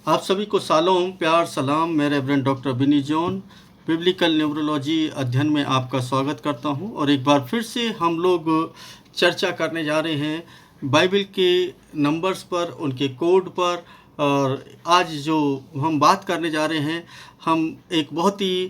आप सभी को सालों प्यार सलाम। मैं रेवरेंड डॉक्टर बिनी जॉन बिब्लिकल न्यूरोलॉजी अध्ययन में आपका स्वागत करता हूं और एक बार फिर से हम लोग चर्चा करने जा रहे हैं बाइबल के नंबर्स पर, उनके कोड पर। और आज जो हम बात करने जा रहे हैं, हम एक बहुत ही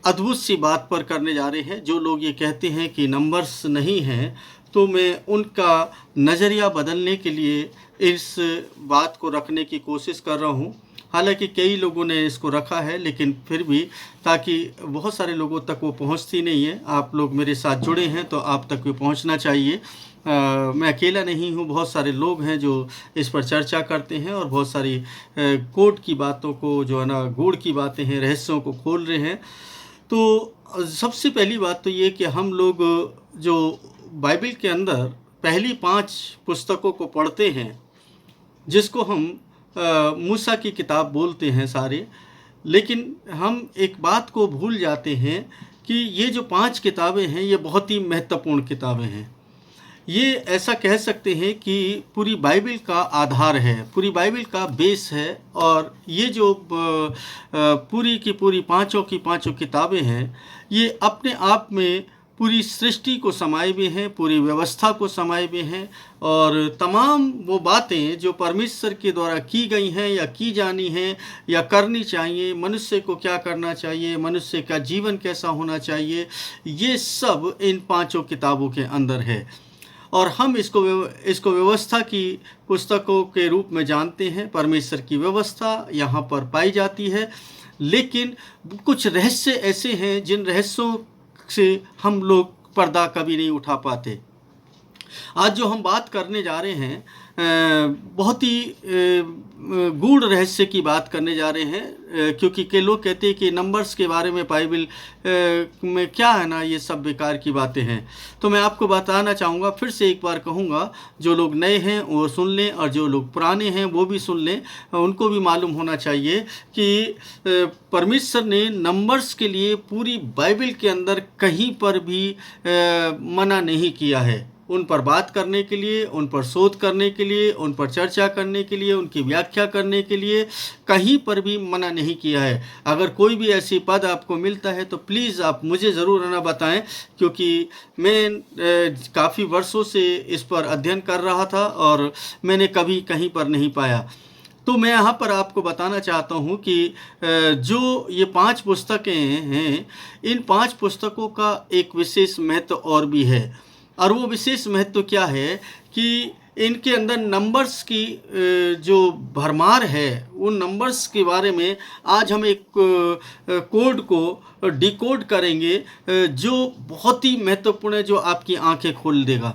अद्भुत सी बात पर करने जा रहे हैं। जो लोग ये कहते हैं कि नंबर्स नहीं हैं, तो मैं उनका नज़रिया बदलने के लिए इस बात को रखने की कोशिश कर रहा हूँ। हालांकि कई लोगों ने इसको रखा है, लेकिन फिर भी ताकि बहुत सारे लोगों तक वो पहुँचती नहीं है। आप लोग मेरे साथ जुड़े हैं तो आप तक वो पहुँचना चाहिए। मैं अकेला नहीं हूँ, बहुत सारे लोग हैं जो इस पर चर्चा करते हैं और बहुत सारी कोड की बातों को, जो है ना, गूढ़ की बातें हैं, रहस्यों को खोल रहे हैं। तो सबसे पहली बात तो ये कि हम लोग जो बाइबल के अंदर पहली 5 पुस्तकों को पढ़ते हैं, जिसको हम मूसा की किताब बोलते हैं सारे, लेकिन हम एक बात को भूल जाते हैं कि ये जो 5 किताबें हैं, ये बहुत ही महत्वपूर्ण किताबें हैं। ये ऐसा कह सकते हैं कि पूरी बाइबल का आधार है, पूरी बाइबल का बेस है। और ये जो पूरी की पूरी पांचों की पांचों किताबें हैं, ये अपने आप में पूरी सृष्टि को समाये हुए हैं, पूरी व्यवस्था को समाये हुए हैं। और तमाम वो बातें जो परमेश्वर के द्वारा की गई हैं या की जानी हैं या करनी चाहिए, मनुष्य को क्या करना चाहिए, मनुष्य का जीवन कैसा होना चाहिए, ये सब इन पांचों किताबों के अंदर है। और हम इसको व्यवस्था की पुस्तकों के रूप में जानते हैं। परमेश्वर की व्यवस्था यहाँ पर पाई जाती है, लेकिन कुछ रहस्य ऐसे हैं जिन रहस्यों से हम लोग पर्दा कभी नहीं उठा पाते। आज जो हम बात करने जा रहे हैं, बहुत ही गूढ़ रहस्य की बात करने जा रहे हैं, क्योंकि कई लोग कहते हैं कि नंबर्स के बारे में बाइबल में क्या है ना, ये सब बेकार की बातें हैं। तो मैं आपको बताना चाहूँगा, फिर से एक बार कहूँगा, जो लोग नए हैं वो सुन लें और जो लोग पुराने हैं वो भी सुन लें। उनको भी मालूम होना चाहिए कि परमेश्वर ने नंबर्स के लिए पूरी बाइबल के अंदर कहीं पर भी मना नहीं किया है। उन पर बात करने के लिए, उन पर शोध करने के लिए, उन पर चर्चा करने के लिए, उनकी व्याख्या करने के लिए कहीं पर भी मना नहीं किया है। अगर कोई भी ऐसी पद आपको मिलता है तो प्लीज़ आप मुझे ज़रूर ना बताएं, क्योंकि मैं काफ़ी वर्षों से इस पर अध्ययन कर रहा था और मैंने कभी कहीं पर नहीं पाया। तो मैं यहाँ पर आपको बताना चाहता हूँ कि जो ये 5 पुस्तकें हैं, इन 5 पुस्तकों का एक विशेष महत्व और भी है। और वो विशेष महत्व क्या है कि इनके अंदर नंबर्स की जो भरमार है, उन नंबर्स के बारे में आज हम एक कोड को डिकोड करेंगे, जो बहुत ही महत्वपूर्ण है, जो आपकी आंखें खोल देगा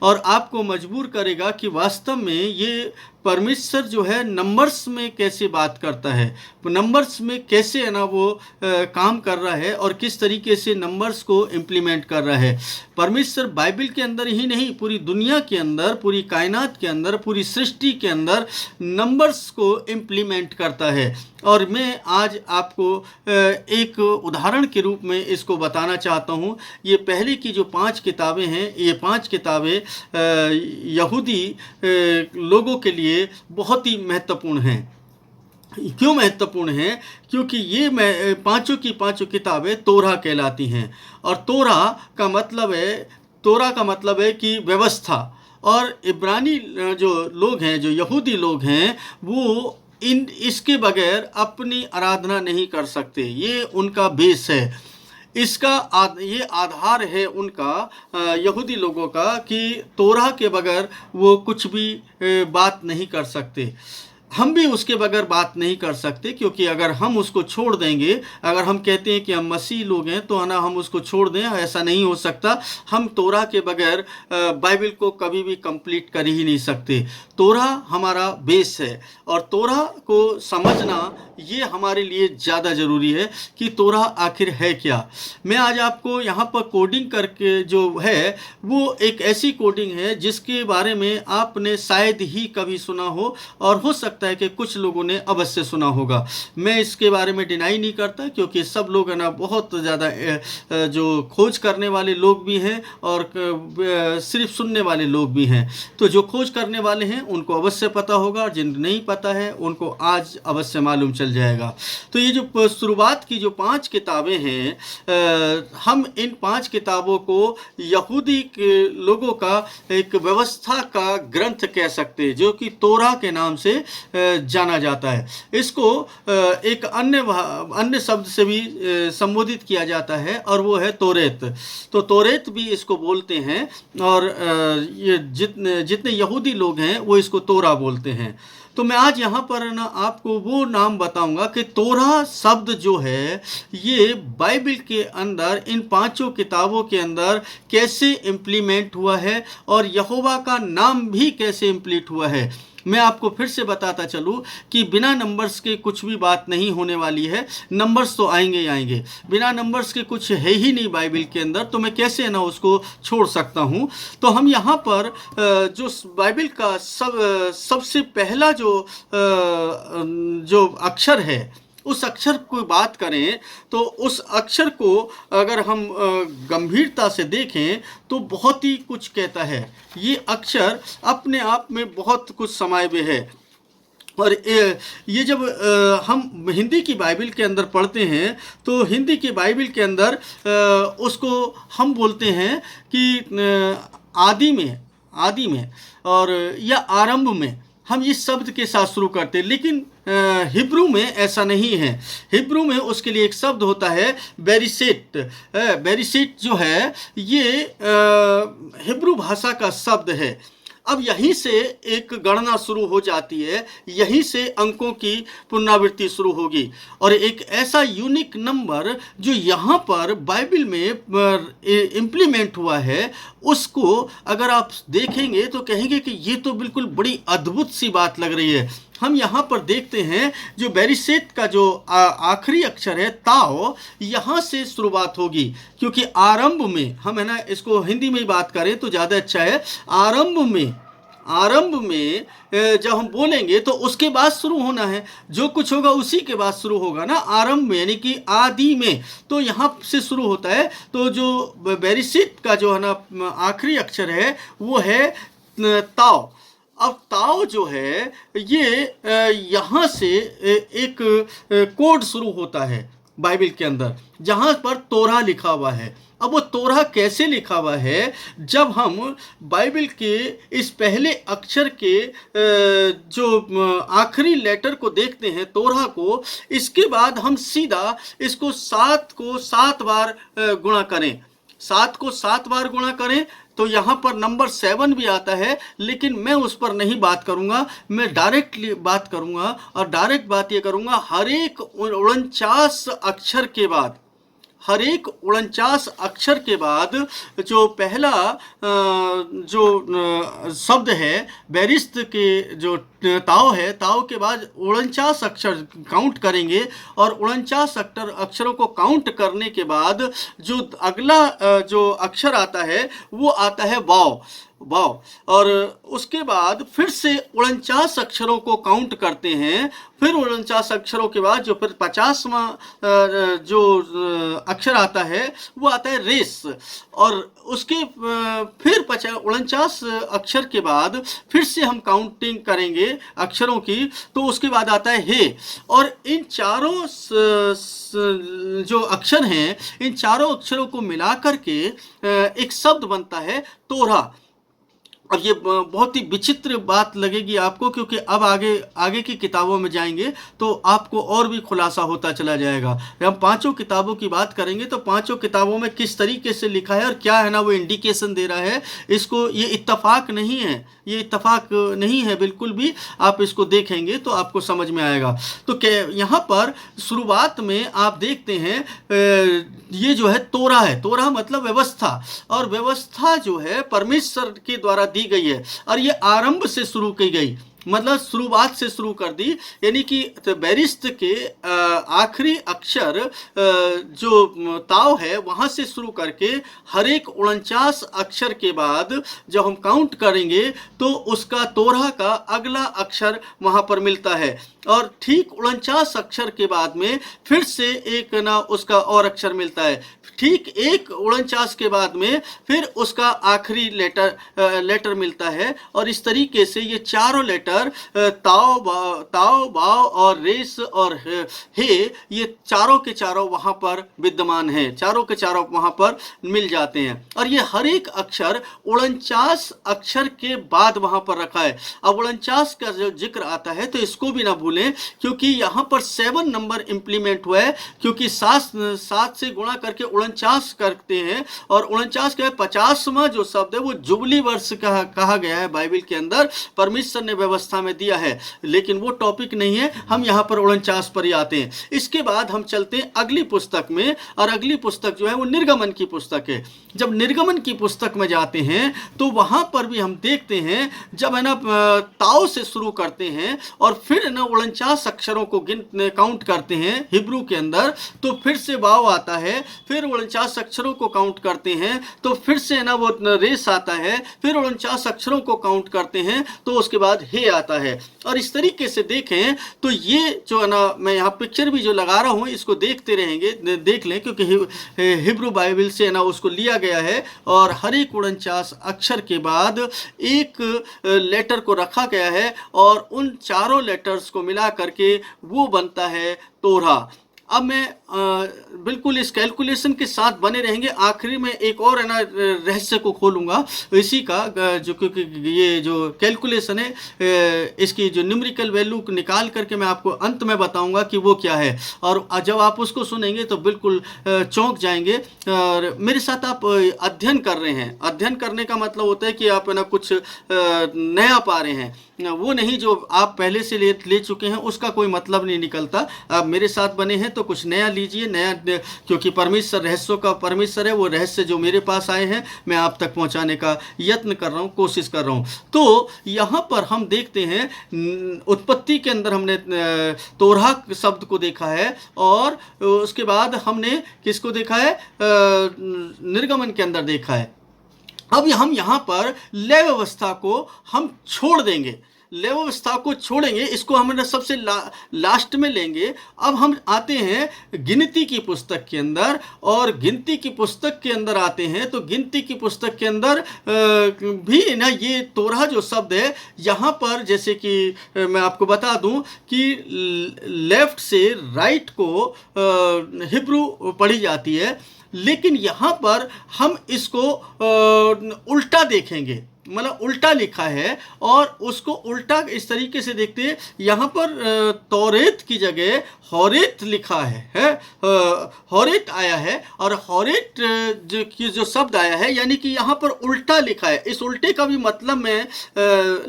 और आपको मजबूर करेगा कि वास्तव में ये परमेश्वर जो है नंबर्स में कैसे बात करता है, नंबर्स में कैसे है ना वो काम कर रहा है और किस तरीके से नंबर्स को इम्प्लीमेंट कर रहा है। परमेश्वर बाइबल के अंदर ही नहीं, पूरी दुनिया के अंदर, पूरी कायनात के अंदर, पूरी सृष्टि के अंदर नंबर्स को इम्प्लीमेंट करता है। और मैं आज आपको एक उदाहरण के रूप में इसको बताना चाहता हूँ। ये पहले की जो 5 किताबें हैं, ये 5 किताबें यहूदी लोगों के लिए बहुत ही महत्वपूर्ण हैं। क्यों महत्वपूर्ण हैं? क्योंकि ये पांचों की पांचों किताबें तोरा कहलाती हैं। और तोरा का मतलब है कि व्यवस्था। और इब्रानी जो लोग हैं, जो यहूदी लोग हैं, वो इसके बगैर अपनी आराधना नहीं कर सकते। ये उनका बेस है, ये आधार है उनका, यहूदी लोगों का, कि तोरा के बगैर वो कुछ भी बात नहीं कर सकते। हम भी उसके बगैर बात नहीं कर सकते, क्योंकि अगर हम उसको छोड़ देंगे, अगर हम कहते हैं कि हम मसीह लोग हैं तो है ना, हम उसको छोड़ दें, ऐसा नहीं हो सकता। हम तोरा के बगैर बाइबल को कभी भी कंप्लीट कर ही नहीं सकते। तोरा हमारा बेस है और तोरा को समझना ये हमारे लिए ज़्यादा ज़रूरी है कि तोरा आखिर है क्या। मैं आज आपको यहाँ पर कोडिंग करके जो है, वो एक ऐसी कोडिंग है जिसके बारे में आपने शायद ही कभी सुना हो, और हो सकता सकता है कि कुछ लोगों ने अवश्य सुना होगा। मैं इसके बारे में डिनाई नहीं करता, क्योंकि सब लोग है ना बहुत ज़्यादा जो खोज करने वाले लोग भी हैं और सिर्फ सुनने वाले लोग भी हैं। तो जो खोज करने वाले हैं उनको अवश्य पता होगा, जिन नहीं पता है उनको आज अवश्य मालूम चल जाएगा। तो ये जो शुरुआत की जो 5 किताबें हैं, हम इन 5 किताबों को यहूदी के लोगों का एक व्यवस्था का ग्रंथ कह सकते हैं, जो कि तोरा के नाम से जाना जाता है। इसको एक अन्य शब्द से भी संबोधित किया जाता है और वो है तोरेत। तो तोरेत भी इसको बोलते हैं, और ये जितने यहूदी लोग हैं वो इसको तोरा बोलते हैं। तो मैं आज यहाँ पर ना आपको वो नाम बताऊंगा कि तोरा शब्द जो है ये बाइबल के अंदर, इन 5 किताबों के अंदर कैसे इम्प्लीमेंट हुआ है और यहोवा का नाम भी कैसे इम्प्लीट हुआ है। मैं आपको फिर से बताता चलूँ कि बिना नंबर्स के कुछ भी बात नहीं होने वाली है। नंबर्स तो आएंगे ही आएंगे, बिना नंबर्स के कुछ है ही नहीं बाइबल के अंदर, तो मैं कैसे ना उसको छोड़ सकता हूँ। तो हम यहाँ पर जो बाइबल का सबसे पहला जो अक्षर है, उस अक्षर को बात करें तो उस अक्षर को अगर हम गंभीरता से देखें तो बहुत ही कुछ कहता है। ये अक्षर अपने आप में बहुत कुछ समाये हुए है। और ये जब हम हिंदी की बाइबल के अंदर पढ़ते हैं तो हिंदी की बाइबल के अंदर उसको हम बोलते हैं कि आदि में और या आरंभ में हम इस शब्द के साथ शुरू करते हैं, लेकिन हिब्रू में ऐसा नहीं है। हिब्रू में उसके लिए एक शब्द होता है बेरिसेट। बेरिसेट जो है ये हिब्रू भाषा का शब्द है। अब यहीं से एक गणना शुरू हो जाती है, यहीं से अंकों की पुनरावृत्ति शुरू होगी, और एक ऐसा यूनिक नंबर जो यहाँ पर बाइबल में इम्प्लीमेंट हुआ है, उसको अगर आप देखेंगे तो कहेंगे कि ये तो बिल्कुल बड़ी अद्भुत सी बात लग रही है। हम यहाँ पर देखते हैं जो बेरिसेट का जो आखिरी अक्षर है ताओ, यहाँ से शुरुआत होगी, क्योंकि आरंभ में हम है ना इसको हिंदी में ही बात करें तो ज़्यादा अच्छा है। आरंभ में जब हम बोलेंगे तो उसके बाद शुरू होना है, जो कुछ होगा उसी के बाद शुरू होगा ना, आरंभ में यानी कि आदि में, तो यहाँ से शुरू होता है। तो जो बेरिसेट का जो है ना आखिरी अक्षर है वो है ताओ। अब ताओ जो है ये यहाँ से एक कोड शुरू होता है बाइबल के अंदर, जहाँ पर तोरा लिखा हुआ है। अब वो तोरा कैसे लिखा हुआ है, जब हम बाइबल के इस पहले अक्षर के जो आखिरी लेटर को देखते हैं तोरा को, इसके बाद हम सीधा इसको 7 बार गुणा करें, 7 बार गुणा करें तो यहाँ पर नंबर 7 भी आता है, लेकिन मैं उस पर नहीं बात करूँगा। मैं डायरेक्टली बात करूँगा, और डायरेक्ट बात ये करूँगा हर एक 49 अक्षर के बाद, हर एक 49 अक्षर के बाद जो पहला जो शब्द है बेरिस्त के जो ताओ है, ताओ के बाद 49 अक्षर काउंट करेंगे, और 49 अक्षरों को काउंट करने के बाद जो अगला जो अक्षर आता है वो आता है वाव। और उसके बाद फिर से 49 अक्षरों को काउंट करते हैं, फिर 49 अक्षरों के बाद जो फिर 50वां जो अक्षर आता है वो आता है रेस, और उसके फिर 49 अक्षर के बाद फिर से हम काउंटिंग करेंगे अक्षरों की, तो उसके बाद आता है हे। और इन चारों जो अक्षर हैं, इन चारों अक्षरों को मिलाकर के एक शब्द बनता है तोरा। अब ये बहुत ही विचित्र बात लगेगी आपको, क्योंकि अब आगे की किताबों में जाएंगे तो आपको और भी खुलासा होता चला जाएगा। जब हम 5 किताबों की बात करेंगे तो 5 किताबों में किस तरीके से लिखा है और क्या है ना वो इंडिकेशन दे रहा है, इसको ये इत्तफाक नहीं है, ये इत्तफाक नहीं है बिल्कुल भी। आप इसको देखेंगे तो आपको समझ में आएगा। तो यहाँ पर शुरुआत में आप देखते हैं ये जो है तोरा है, तोरा मतलब व्यवस्था, और व्यवस्था जो है परमेश्वर के द्वारा दी गई है, और ये आरंभ से शुरू की गई। मतलब शुरुआत से शुरू कर दी, यानी कि बैरिस्त के आखिरी अक्षर जो ताव है वहाँ से शुरू करके हर एक 49 अक्षर के बाद जब हम काउंट करेंगे तो उसका तोरहा का अगला अक्षर वहाँ पर मिलता है, और ठीक 49 अक्षर के बाद में फिर से एक ना उसका और अक्षर मिलता है, ठीक एक 49 के बाद में फिर उसका आखिरी लेटर मिलता है। और इस तरीके से ये चारों लेटर ताव बाव और रेस और हे ये चारों के चारों वहाँ पर विद्यमान हैं, चारों के चारों वहाँ पर मिल जाते हैं। और ये हर एक अक्षर 49 अक्षर के बाद वहाँ पर रखा है। अब 49 का जो जिक्र आता है तो इसको भी ना भूलें, क्योंकि यहाँ पर 7 नंबर इम्प्लीमेंट हुआ है, क्योंकि 7 से गुणा करके 49 करते हैं, और 49 का 50वां जो शब्द है वो जुबली वर्ष कहा गया है बाइबल के अंदर, परमेश्वर ने व्यवस्था में दिया है। लेकिन वो टॉपिक नहीं है, हम यहाँ पर 49 पर ही आते हैं। इसके बाद हम चलते हैं अगली पुस्तक में, और अगली पुस्तक जो है वो निर्गमन की पुस्तक है। जब निर्गमन की पुस्तक में जाते हैं तो वहाँ पर भी हम देखते हैं, जब है ना ताव से शुरू करते हैं और फिर ना 49 अक्षरों को काउंट करते हैं हिब्रू के अंदर, तो फिर से वाव आता है, फिर 49 अक्षरों को काउंट करते हैं तो फिर से ना वो रेस आता है, फिर 49 अक्षरों को काउंट करते हैं तो उसके बाद हे आता है। और इस तरीके से देखें तो ये जो है ना, मैं यहाँ पिक्चर भी जो लगा रहा हूँ इसको देखते रहेंगे, देख लें, क्योंकि हिब्रू बाइबल से ना उसको लिया गया है, और हर एक 49 अक्षर के बाद एक लेटर को रखा गया है, और उन चारों लेटर्स को मिला करके वो बनता है तोरहा। अब मैं बिल्कुल इस कैलकुलेशन के साथ बने रहेंगे। आखिरी में एक और है ना रहस्य को खोलूंगा इसी का, जो क्योंकि ये जो कैलकुलेशन है इसकी जो न्यूमेरिकल वैल्यू निकाल करके मैं आपको अंत में बताऊंगा कि वो क्या है, और जब आप उसको सुनेंगे तो बिल्कुल चौंक जाएंगे। और मेरे साथ आप अध्ययन कर रहे हैं, अध्ययन करने का मतलब होता है कि आप है ना कुछ नया पा रहे हैं, वो नहीं जो आप पहले से ले चुके हैं उसका कोई मतलब नहीं निकलता। आप मेरे साथ बने हैं तो कुछ नया लीजिए, नया, क्योंकि परमेश्वर रहस्यों का परमेश्वर है, वो रहस्य जो मेरे पास आए हैं मैं आप तक पहुंचाने का यत्न कर रहा हूं, कोशिश कर रहा हूं। तो यहाँ पर हम देखते हैं उत्पत्ति के अंदर हमने तोरहा शब्द को देखा है, और उसके बाद हमने किसको देखा है, निर्गमन के अंदर देखा है। अब हम यहाँ पर लय व्यवस्था को हम छोड़ देंगे, लय व्यवस्था को छोड़ेंगे, इसको हम सबसे लास्ट में लेंगे। अब हम आते हैं गिनती की पुस्तक के अंदर, और गिनती की पुस्तक के अंदर आते हैं तो गिनती की पुस्तक के अंदर भी ना ये तोरहा जो शब्द है, यहाँ पर जैसे कि मैं आपको बता दूं कि लेफ्ट से राइट को हिब्रू पढ़ी जाती है, लेकिन यहाँ पर हम इसको उल्टा देखेंगे, मतलब उल्टा लिखा है, और उसको उल्टा इस तरीके से देखते हैं। यहाँ पर तौरेत की जगह हौरेत लिखा है, हौरेत आया है, और हौरेत जो शब्द आया है यानी कि यहाँ पर उल्टा लिखा है। इस उल्टे का भी मतलब मैं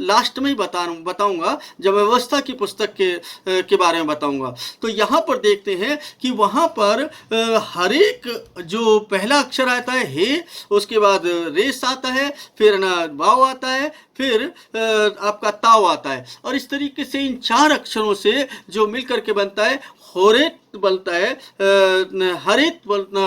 लास्ट में ही बताऊंगा जब व्यवस्था की पुस्तक के बारे में बताऊंगा। तो यहाँ पर देखते हैं कि वहाँ पर हर एक जो पहला अक्षर आता है हे, उसके बाद रेस आता है, फिर ना वाव आता है, फिर आपका ताव आता है, और इस तरीके से इन 4 अक्षरों से जो मिलकर के बनता है होरेत बनता है,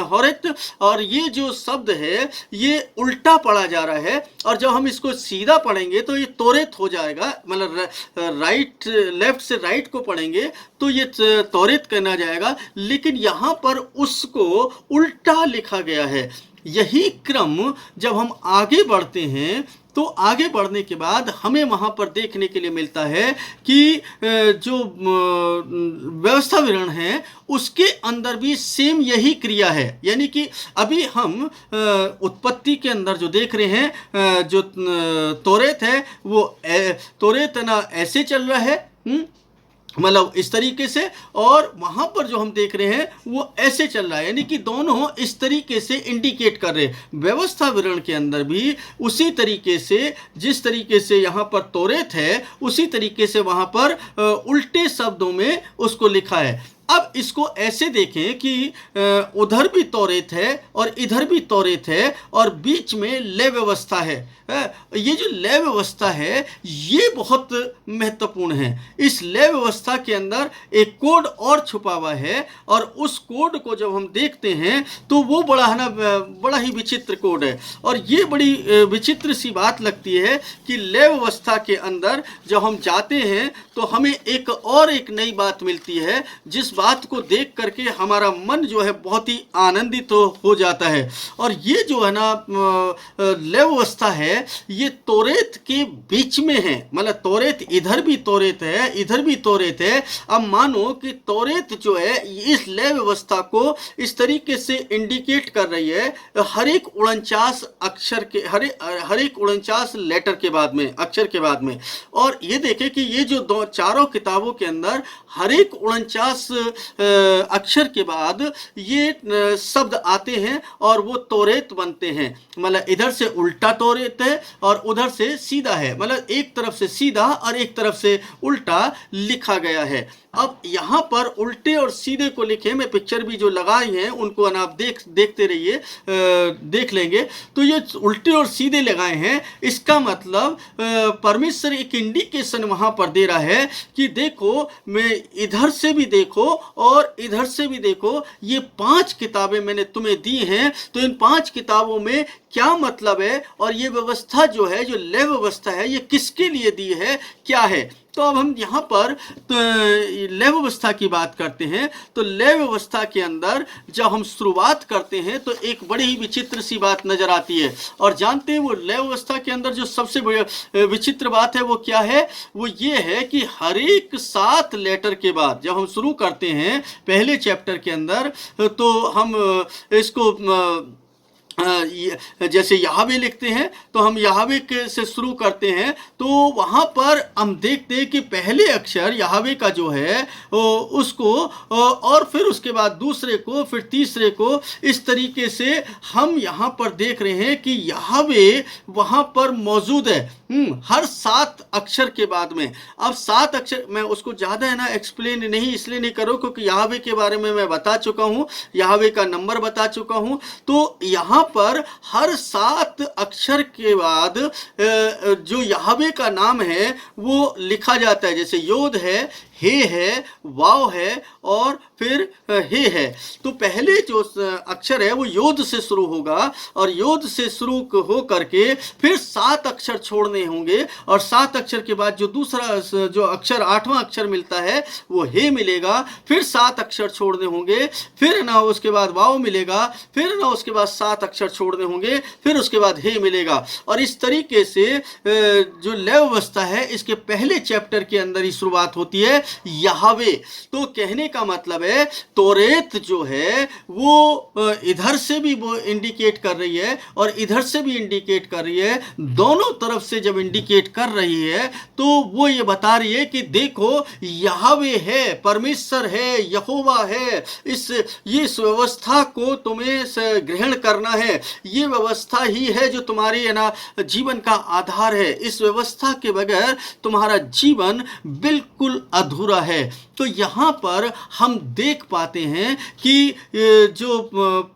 हौरेत। और ये जो शब्द है ये उल्टा पढ़ा जा रहा है, और जब हम इसको सीधा पढ़ेंगे तो ये तोरेत हो जाएगा, मतलब राइट लेफ्ट से राइट को पढ़ेंगे तो ये तोरेत कहना जाएगा, लेकिन यहाँ पर उसको उल्टा लिखा गया है। यही क्रम जब हम आगे बढ़ते हैं तो आगे बढ़ने के बाद हमें वहाँ पर देखने के लिए मिलता है कि जो व्यवस्था विवरण है उसके अंदर भी सेम यही क्रिया है। यानी कि अभी हम उत्पत्ति के अंदर जो देख रहे हैं, जो तोरेत है वो तोरेत ना ऐसे चल रहा है, मतलब इस तरीके से, और वहाँ पर जो हम देख रहे हैं वो ऐसे चल रहा है, यानी कि दोनों इस तरीके से इंडिकेट कर रहे हैं। व्यवस्था विवरण के अंदर भी उसी तरीके से, जिस तरीके से यहाँ पर तोरेत है उसी तरीके से वहाँ पर उल्टे शब्दों में उसको लिखा है। अब इसको ऐसे देखें कि उधर भी तौरेत है और इधर भी तौरेत है और बीच में लय व्यवस्था है। ये जो लय व्यवस्था है ये बहुत महत्वपूर्ण है। इस लय व्यवस्था के अंदर एक कोड और छुपा हुआ है और उस कोड को जब हम देखते हैं तो वो बड़ा ही विचित्र कोड है। और ये बड़ी विचित्र सी बात लगती है कि लय व्यवस्था के अंदर जब हम जाते हैं तो हमें एक नई बात मिलती है, जिस बात को देख करके हमारा मन जो है बहुत ही आनंदित हो जाता है। और ये जो है ना लय व्यवस्था है ये तौरेत के बीच में है, मतलब तौरेत इधर भी तौरेत है इधर भी तौरेत है। अब मानो कि तौरेत जो है इस लय व्यवस्था को इस तरीके से इंडिकेट कर रही है हर एक 49 अक्षर के हर एक 49 लेटर के बाद में, अक्षर के बाद में। और ये देखें कि ये जो चारों किताबों के अंदर हर एक 49 अक्षर के बाद ये शब्द आते हैं और वो तौरेत बनते हैं। मतलब इधर से उल्टा तौरेत है और उधर से सीधा है, मतलब एक तरफ से सीधा और एक तरफ से उल्टा लिखा गया है। अब यहाँ पर उल्टे और सीधे को लिखे, मैं पिक्चर भी जो लगाई हैं उनको आप देखते रहिए, देख लेंगे। तो ये उल्टे और सीधे लगाए हैं, इसका मतलब परमेश्वर एक इंडिकेशन वहाँ पर दे रहा है कि देखो, मैं इधर से भी देखो और इधर से भी देखो, ये 5 किताबें मैंने तुम्हें दी हैं, तो इन 5 किताबों में क्या मतलब है और ये व्यवस्था जो है, जो लय व्यवस्था है, ये किसके लिए दी है, क्या है। तो अब हम यहाँ पर लय व्यवस्था की बात करते हैं। तो लय व्यवस्था के अंदर जब हम शुरुआत करते हैं तो एक बड़ी ही विचित्र सी बात नजर आती है। और जानते हैं वो लय व्यवस्था के अंदर जो सबसे विचित्र बात है वो क्या है, वो ये है कि हर एक 7 लेटर के बाद जब हम शुरू करते हैं पहले चैप्टर के अंदर, तो हम इसको जैसे यहावे लिखते हैं तो हम यहावे से शुरू करते हैं, तो वहाँ पर हम देखते हैं कि पहले अक्षर यहावे का जो है उसको, और फिर उसके बाद दूसरे को, फिर तीसरे को, इस तरीके से हम यहाँ पर देख रहे हैं कि यहावे वहाँ पर मौजूद है हर 7 अक्षर के बाद में। अब 7 अक्षर मैं उसको ज़्यादा है ना एक्सप्लेन नहीं इसलिए नहीं करूँ क्योंकि यहावे के बारे में मैं बता चुका हूँ, यहावे का नंबर बता चुका हूँ। तो यहाँ पर हर 7 अक्षर के बाद जो यहावे का नाम है वो लिखा जाता है। जैसे योद है, वाव है और फिर हे है। तो पहले जो अक्षर है वो योद से शुरू होगा और योद से शुरू हो करके फिर 7 अक्षर छोड़ने होंगे और 7 अक्षर के बाद जो दूसरा जो अक्षर 8वां अक्षर मिलता है वो हे मिलेगा, फिर 7 अक्षर छोड़ने होंगे, फिर ना उसके बाद वाव मिलेगा, फिर ना उसके बाद 7 अक्षर छोड़ने होंगे, फिर उसके बाद हे मिलेगा। और इस तरीके से जो लय व्यवस्था है इसके पहले चैप्टर के अंदर ही शुरुआत होती है यहावे। तो कहने का मतलब है तौरेत जो है वो इधर से भी वो इंडिकेट कर रही है और इधर से भी इंडिकेट कर रही है। दोनों तरफ से जब इंडिकेट कर रही है तो वो ये बता रही है कि देखो यहावे है, परमेश्वर है, यहोवा है। इस व्यवस्था को तुम्हें ग्रहण करना है। ये व्यवस्था ही है जो तुम्हारी है ना जीवन का आधार है। इस व्यवस्था के बगैर तुम्हारा जीवन बिल्कुल अधूरा है। तो यहाँ पर हम देख पाते हैं कि जो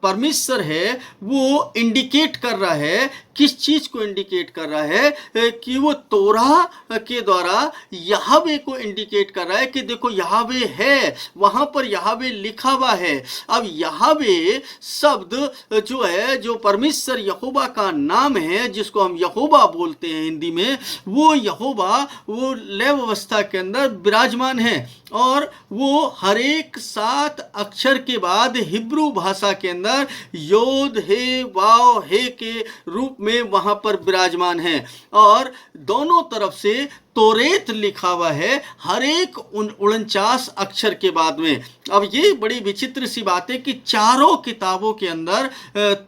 परमेश्वर है वो इंडिकेट कर रहा है, किस चीज को इंडिकेट कर रहा है कि वो तोरा के द्वारा यहावे को इंडिकेट कर रहा है कि देखो यहावे है, वहां पर यहावे लिखा हुआ है। अब यहावे शब्द जो है, जो परमेश्वर यहोवा का नाम है, जिसको हम यहोवा बोलते हैं हिंदी में, वो यहोवा वो लय व्यवस्था के अंदर विराजमान है और वो हर एक 7 अक्षर के बाद हिब्रू भाषा के अंदर योद हे वाव हे के रूप में वहां पर विराजमान है और दोनों तरफ से तौरेत लिखा हुआ है हर एक 49 अक्षर के बाद में। अब ये बड़ी विचित्र सी बात है कि चारों किताबों के अंदर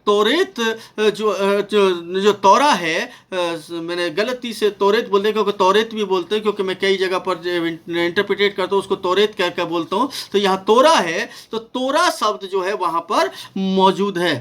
तौरेत जो तौरा है, मैंने गलती से तौरेत बोलते क्योंकि तौरेत भी बोलते हैं, क्योंकि मैं कई जगह पर इंटरप्रिटेट करता हूँ उसको तौरेत कह कर बोलता हूँ। तो यहाँ तोरा है, तो तोरा शब्द जो है वहाँ पर मौजूद है।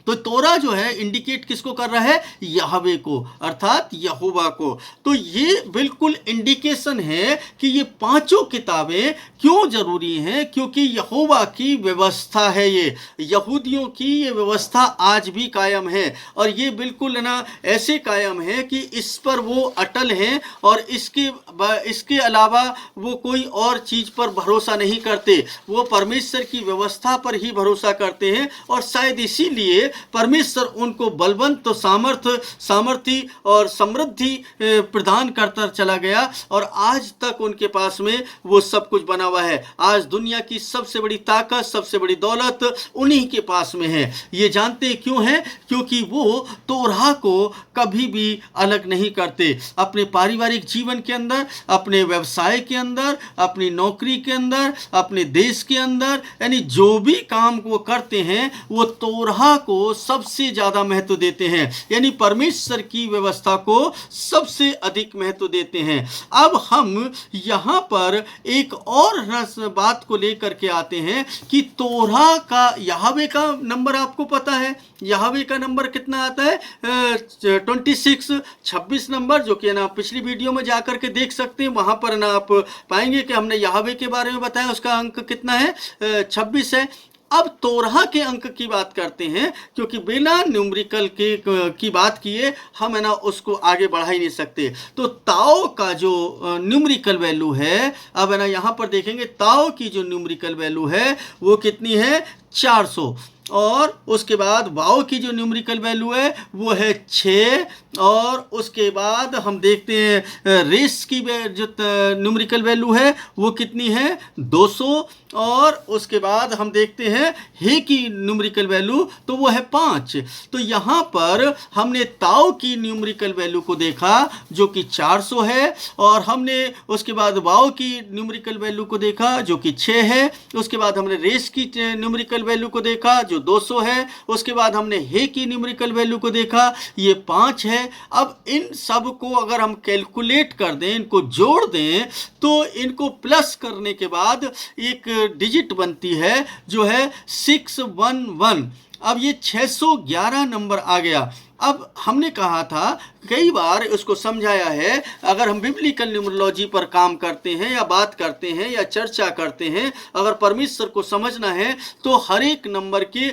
तो तोरा जो है इंडिकेट किसको कर रहा है? यहवे को, अर्थात यहोवा को। तो ये बिल्कुल इंडिकेशन है कि ये पांचों किताबें क्यों जरूरी हैं, क्योंकि यहोवा की व्यवस्था है। ये यहूदियों की ये व्यवस्था आज भी कायम है, और ये बिल्कुल ना ऐसे कायम है कि इस पर वो अटल हैं, और इसके अलावा वो कोई और चीज पर भरोसा नहीं करते। वो परमेश्वर की व्यवस्था पर ही भरोसा करते हैं, और शायद इसीलिए परमेश्वर उनको बलवंत तो सामर्थ्य और समृद्धि प्रदान करता चला गया, और आज तक उनके पास में वो सब कुछ बना हुआ है। आज दुनिया की सबसे बड़ी ताकत, सबसे बड़ी दौलत उन्हीं के पास में है। ये जानते क्यों है? क्योंकि वो तोराह को कभी भी अलग नहीं करते। अपने पारिवारिक जीवन के अंदर, अपने व्यवसाय के अंदर, अपनी नौकरी के अंदर, अपने देश के अंदर, यानी जो भी काम वो करते हैं वो तोराह को सबसे ज्यादा महत्व देते हैं, यानी परमेश्वर की व्यवस्था को सबसे अधिक महत्व देते हैं। अब हम यहाँ पर एक और बात को लेकर के आते हैं कि तोराह का यहवे का नंबर आपको पता है? यहवे का नंबर कितना आता है? 26 नंबर, जो कि ना पिछली वीडियो में जाकर के देख सकते हैं। वहां पर ना आप पाएंगे कि हमने यहवे के बारे में बताया, उसका अंक कितना है? 26 है। अब तोराह के अंक की बात करते हैं, क्योंकि बिना न्यूमेरिकल की बात किए हम है ना उसको आगे बढ़ा ही नहीं सकते। तो ताओ का जो न्यूमेरिकल वैल्यू है, अब है ना यहाँ पर देखेंगे ताओ की जो न्यूमेरिकल वैल्यू है वो कितनी है? 400। और उसके बाद वाओ की जो न्यूमेरिकल वैल्यू है वो है 6, और उसके बाद हम देखते हैं रेस की जो न्यूमेरिकल वैल्यू है वो कितनी है? 200, और उसके बाद हम देखते हैं हे की न्यूमेरिकल वैल्यू तो वो है 5। तो यहाँ पर हमने ताओ की न्यूमेरिकल वैल्यू को देखा जो कि 400 है, और हमने उसके बाद वाओ की न्यूमेरिकल वैल्यू को देखा जो कि 6 है। उसके बाद हमने रेस की न्यूमेरिकल वैल्यू को देखा जो 200 है। उसके बाद हमने हे की न्यूमेरिकल वैल्यू को देखा, ये 5 है। अब इन सब को अगर हम कैलकुलेट कर दें, इनको जोड़ दें, तो इनको प्लस करने के बाद एक डिजिट बनती है जो है 611। अब ये 611 नंबर आ गया। अब हमने कहा था, कई बार उसको समझाया है, अगर हम बिब्लिकल न्यूमरोलॉजी पर काम करते हैं या बात करते हैं या चर्चा करते हैं, अगर परमेश्वर को समझना है तो हर एक नंबर के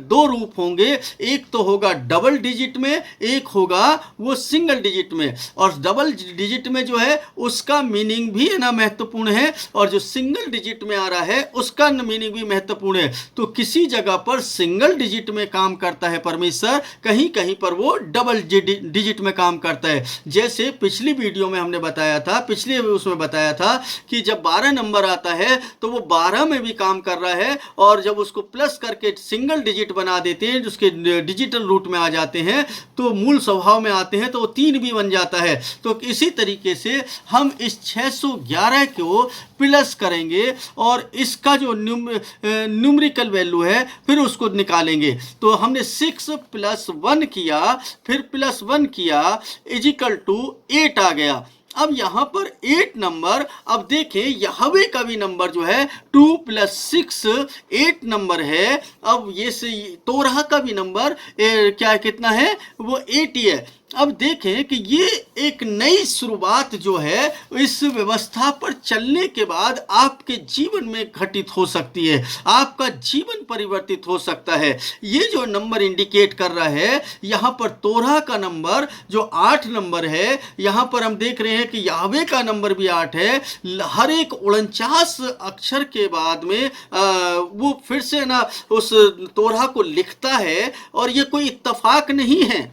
दो रूप होंगे। एक तो होगा डबल डिजिट में, एक होगा वो सिंगल डिजिट में। और डबल डिजिट में जो है उसका मीनिंग भी है ना महत्वपूर्ण है, और जो सिंगल डिजिट में आ रहा है उसका मीनिंग भी महत्वपूर्ण है। तो किसी जगह पर सिंगल डिजिट में काम करता है परमेश्वर, कहीं कहीं पर वो डबल डिजिट में काम करता है। जैसे पिछली वीडियो में हमने बताया था, पिछले उसमें बताया था कि जब 12 नंबर आता है तो वो 12 में भी काम कर रहा है, और जब उसको प्लस करके सिंगल डिजिट बना देते हैं, जिसके डिजिटल रूट में आ जाते हैं, तो मूल स्वभाव में आते हैं, तो वो 3 भी बन जाता है। तो इसी तरीके से हम इस 611 को प्लस करेंगे और इसका जो न्यूमेरिकल वैल्यू है फिर उसको निकालेंगे। तो हमने 6 + 1 किया, फिर +1 किया, इजिकल टू 8 आ गया। अब यहाँ पर 8 नंबर, अब देखें यहवे का भी नंबर जो है 2 + 6 8 नंबर है। अब ये से तोराह का भी नंबर क्या कितना है? वो 8 ही है। अब देखें कि ये एक नई शुरुआत जो है इस व्यवस्था पर चलने के बाद आपके जीवन में घटित हो सकती है, आपका जीवन परिवर्तित हो सकता है। ये जो नंबर इंडिकेट कर रहा है, यहाँ पर तोराह का नंबर जो 8 नंबर है, यहाँ पर हम देख रहे हैं कि यहवे का नंबर भी 8 है। हर एक 49 अक्षर के बाद में वो फिर से ना उस तोराह को लिखता है, और ये कोई इत्तेफाक नहीं है।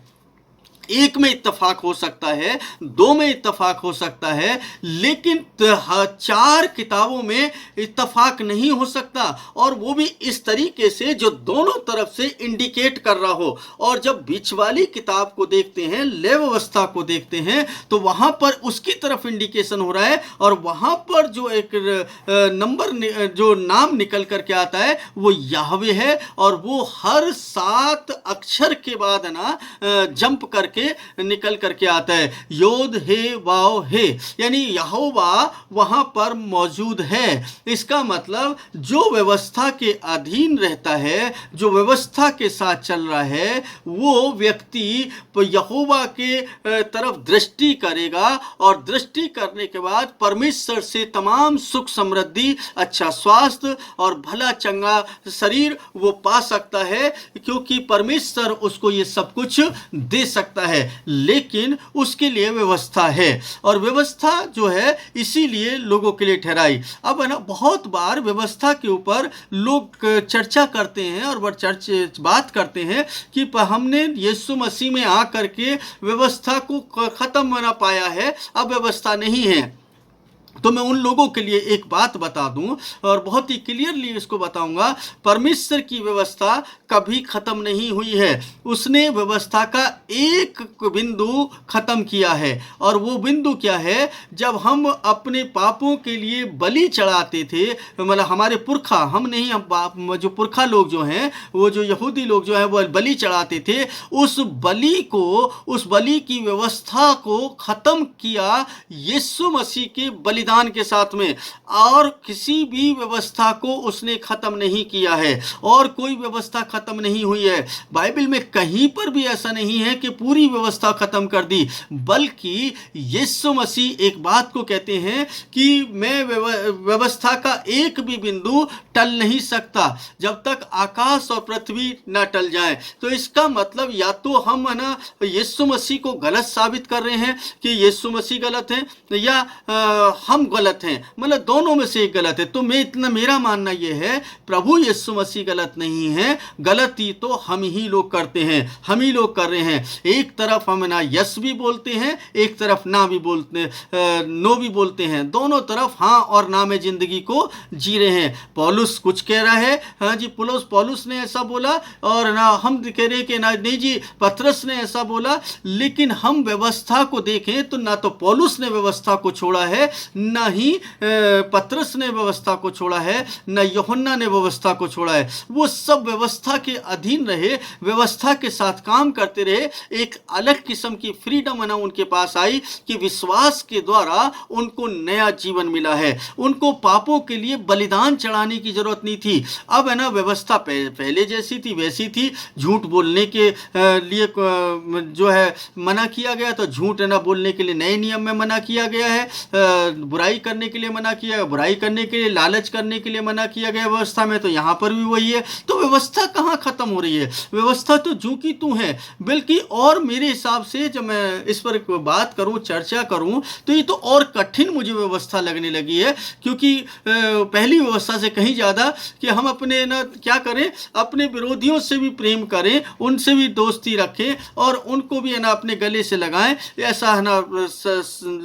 एक में इत्तेफाक हो सकता है, 2 में इत्तेफाक हो सकता है, लेकिन 4 किताबों में इत्तेफाक नहीं हो सकता, और वो भी इस तरीके से जो दोनों तरफ से इंडिकेट कर रहा हो। और जब बीच वाली किताब को देखते हैं, लय व्यवस्था को देखते हैं, तो वहां पर उसकी तरफ इंडिकेशन हो रहा है, और वहां पर जो एक नंबर जो नाम निकल करके आता है वो यहवे है, और वो हर 7 अक्षर के बाद ना जंप करके करके निकल करके आता है। योद हे वाव हे, यानी यहोवा वहाँ पर मौजूद है। इसका मतलब जो व्यवस्था के अधीन रहता है, जो व्यवस्था के साथ चल रहा है, वो व्यक्ति यहोवा के तरफ दृष्टि करेगा और दृष्टि करने के बाद परमेश्वर से तमाम सुख समृद्धि, अच्छा स्वास्थ्य और भला चंगा शरीर वो पा सकता है, क्योंकि परमेश्वर उसको ये सब कुछ दे सकता है। लेकिन उसके लिए व्यवस्था है, और व्यवस्था जो है इसीलिए लोगों के लिए ठहराई। अब है ना, बहुत बार व्यवस्था के ऊपर लोग चर्चा करते हैं और बात करते हैं कि हमने यीशु मसीह में आकर के व्यवस्था को खत्म बना पाया है, अब व्यवस्था नहीं है। तो मैं उन लोगों के लिए एक बात बता दूं और बहुत ही क्लियरली इसको बताऊंगा, परमेश्वर की व्यवस्था कभी खत्म नहीं हुई है। उसने व्यवस्था का एक बिंदु खत्म किया है, और वो बिंदु क्या है? जब हम अपने पापों के लिए बलि चढ़ाते थे, मतलब हमारे पुरखा, हम नहीं, हम जो पुरखा लोग जो हैं, वो जो यहूदी लोग जो हैं, वो बलि चढ़ाते थे। उस बलि की व्यवस्था को खत्म किया यीशु मसीह के बलिदान के साथ में, और किसी भी व्यवस्था को उसने खत्म नहीं किया है, और कोई व्यवस्था खत्म नहीं हुई है। बाइबल में कहीं पर भी ऐसा नहीं है कि पूरी व्यवस्था खत्म कर दी, बल्कि यीशु मसीह एक बात को कहते हैं कि मैं व्यवस्था का एक भी बिंदु टल नहीं सकता जब तक आकाश और पृथ्वी न टल जाए। तो इसका मतलब या तो हम है ना यीशु मसीह को गलत साबित कर रहे हैं कि यीशु मसीह गलत हैं, या हम गलत हैं, मतलब दोनों में से एक गलत है। तो मेरा मानना यह है, प्रभु यीशु मसीह गलत नहीं है, गलती तो हम ही लोग करते हैं, हम ही लोग कर रहे हैं। एक तरफ हम ना यस भी बोलते हैं, एक तरफ ना भी बोलते, नो भी बोलते हैं, दोनों तरफ हाँ और ना में जिंदगी को जी रहे हैं। पौलुस कुछ कह रहा है, हाँ जी पौलुस ने ऐसा बोला, और ना हम कह रहे कि ना नहीं जी पतरस ने ऐसा बोला। लेकिन हम व्यवस्था को देखें तो ना तो पौलुस ने व्यवस्था को छोड़ा है, न ही पतरस ने व्यवस्था को छोड़ा है, न यूहन्ना ने व्यवस्था को छोड़ा है। वो सब व्यवस्था के अधीन रहे, व्यवस्था के साथ काम करते रहे। एक अलग किस्म की फ्रीडम है ना उनके पास आई कि विश्वास के द्वारा उनको नया जीवन मिला है, उनको पापों के लिए बलिदान चढ़ाने की जरूरत नहीं थी। अब है ना व्यवस्था पहले जैसी थी वैसी थी। झूठ बोलने के लिए जो है मना किया गया, तो झूठ है ना बोलने के लिए नए नियम में मना किया गया है, बुराई करने के लिए मना किया, बुराई करने के लिए, लालच करने के लिए मना किया गया व्यवस्था में, तो यहाँ पर भी वही है। तो व्यवस्था कहाँ खत्म हो रही है? व्यवस्था तो जू की तू है। बल्कि और मेरे हिसाब से जब मैं इस पर बात करूँ, चर्चा करूँ, तो ये तो और कठिन मुझे व्यवस्था लगने लगी है, क्योंकि पहली व्यवस्था से कहीं ज़्यादा कि हम अपने ना क्या करें, अपने विरोधियों से भी प्रेम करें, उनसे भी दोस्ती रखें, और उनको भी है ना अपने गले से लगाएं। ऐसा है ना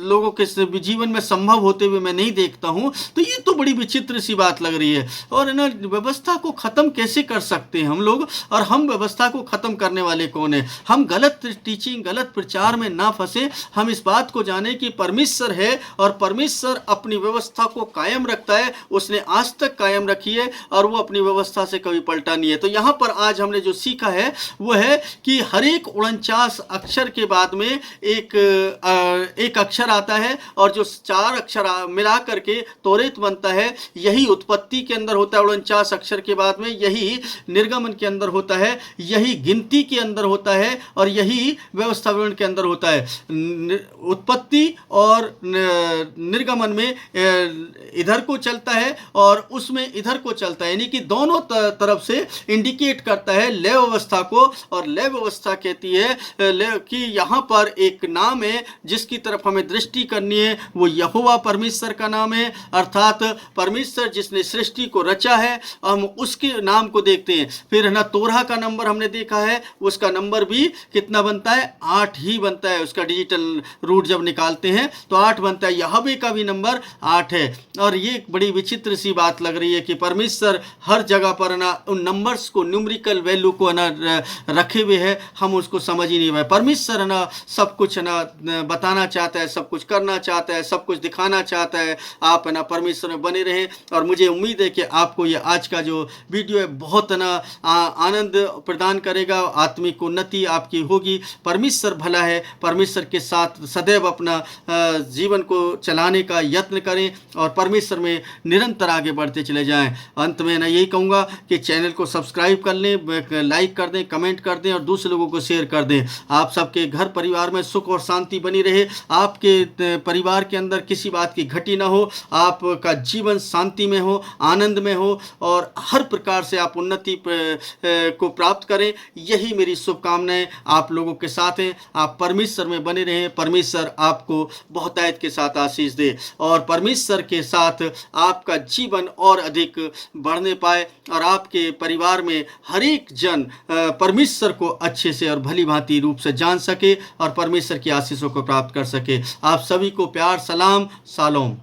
लोगों के जीवन में संभव होते हुए मैं नहीं देखता हूं। तो ये तो बड़ी विचित्र सी बात लग रही है। और है ना व्यवस्था को खत्म कैसे कर सकते हैं हम लोग, और हम व्यवस्था को खत्म करने वाले कौन है? हम गलत टीचिंग, गलत प्रचार में ना फंसे। हम इस बात को जाने कि परमेश्वर है, और परमेश्वर अपनी व्यवस्था को कायम रखता है, उसने आज तक कायम रखी है, और वो अपनी व्यवस्था से कभी पलटा नहीं है। तो यहाँ पर आज हमने जो सीखा है वो है कि हर एक 49 अक्षर के बाद में एक अक्षर आता है, और जो 4 अक्षर मिला करके तोरेत बनता है। यही उत्पत्ति के अंदर होता है 49 अक्षर के बाद में, यही निर्गमन के अंदर होता है, यही गिनती के अंदर होता है, और यही व्यवस्था विवरण के अंदर होता है। उत्पत्ति और निर्गमन में इधर को चलता है और उसमें इधर को चलता है, यानी कि दोनों तरफ से इंडिकेट करता है लय व्यवस्था को। और लय व्यवस्था कहती है कि यहाँ पर एक नाम है जिसकी तरफ हमें दृष्टि करनी है, वो यहोवा परमेश्वर का नाम है, अर्थात परमेश्वर जिसने सृष्टि को रचा है, हम उसके नाम को देखते हैं। फिर है ना तोरह का नंबर हमने देखा है, उसका नंबर भी कितना बनता है? 8 ही बनता है। उसका डिजिटल रूट जब निकालते हैं तो 8 बनता है। यहोवा का भी नंबर 8 है। और ये बड़ी विचित्र सी बात लग रही है कि परमेश्वर हर जगह पर ना उन नंबर्स को, न्यूमेरिकल वैल्यू को ना रखे हुए है, हम उसको समझ ही नहीं पाए। परमेश्वर है ना सब कुछ है ना बताना चाहता है, सब कुछ करना चाहता है, सब कुछ दिखा दिखाना चाहता है। आप है ना परमेश्वर में बने रहें और मुझे उम्मीद है कि आपको ये आज का जो वीडियो है बहुत ना आनंद प्रदान करेगा, आत्मिक उन्नति आपकी होगी। परमेश्वर भला है, परमेश्वर के साथ सदैव अपना जीवन को चलाने का यत्न करें और परमेश्वर में निरंतर आगे बढ़ते चले जाएं। अंत में ना यही कहूँगा कि चैनल को सब्सक्राइब कर लें, लाइक कर दें, कमेंट कर दें और दूसरे लोगों को शेयर कर दें। आप सबके घर परिवार में सुख और शांति बनी रहे, आपके परिवार के अंदर किसी बात की घटी ना हो, आपका जीवन शांति में हो, आनंद में हो और हर प्रकार से आप उन्नति को प्राप्त करें। यही मेरी शुभकामनाएं आप लोगों के साथ हैं। आप परमेश्वर में बने रहें, परमेश्वर आपको बहुतायत के साथ आशीष दे और परमेश्वर के साथ आपका जीवन और अधिक बढ़ने पाए और आपके परिवार में हर एक जन परमेश्वर को अच्छे से और भली भांति रूप से जान सके और परमेश्वर की आशीषों को प्राप्त कर सके। आप सभी को प्यार, सलाम, शालोम।